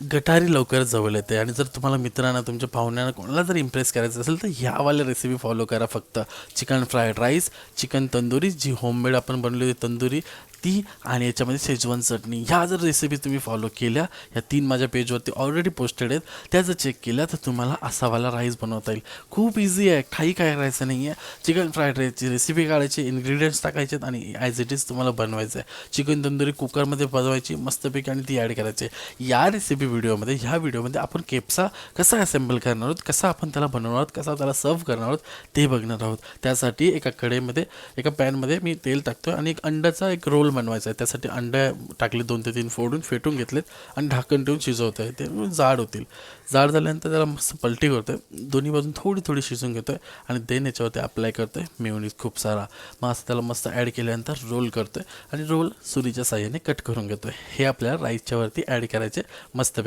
गटारी लवकर जवळ येते. आणि जर तुम्हाला मित्रांना, तुमच्या पाहुण्यांना, कोणाला जर इम्प्रेस करायचं असेल तर ह्यावाल्या रेसिपी फॉलो करा फक्त. Chicken fried rice, chicken tandoori, जी होममेड आपण बनवलेली तंदुरी ती, आणि याच्यामध्ये शेजवान चटणी. ह्या जर रेसिपी तुम्ही फॉलो केल्या, ह्या 3 माझ्या पेजवरती ऑलरेडी पोस्टेड आहेत, त्या जर चेक केल्या तर तुम्हाला असावाला राईस बनवता येईल. खूप इझी आहे, काही काय करायचं नाही आहे. चिकन फ्राईड राईसची रेसिपी काढायची, इन्ग्रेडियंट्स टाकायचे आणि ॲज इट इज तुम्हाला बनवायचं आहे. चिकन तंदुरी कुकरमध्ये बनवायची मस्तपैकी आणि ती ॲड करायची. या रेसिपी व्हिडिओमध्ये, ह्या व्हिडिओमध्ये आपण केप्सा कसा असेंबल करणार आहोत, कसा आपण त्याला बनवणार आहोत, कसा त्याला सर्व करणार आहोत ते बघणार आहोत. त्यासाठी एका कढईमध्ये, एका पॅनमध्ये मी तेल टाकतो आणि एक अंड्याचा एक रोल बनवायचा आहे. त्यासाठी अंडे टाकले 2 ते 3 फोडून फेटून घेतलेत आणि झाकण ठेवून शिजवतो आहे. ते जाड होतील. जाड झाल्यानंतर त्याला मस्त पलटी करतो आहे, दोन्ही बाजून थोडी थोडी शिजवून घेतो आहे आणि देन याच्यावरती अप्लाय करतो आहे मेयोनीज खूप सारा. मग असं त्याला मस्त ॲड केल्यानंतर रोल करतो आहे आणि रोल सुरीच्या साह्याने कट करून घेतो आहे. हे आपल्याला राईसच्या वरती ॲड करायचे मस्तपैकी.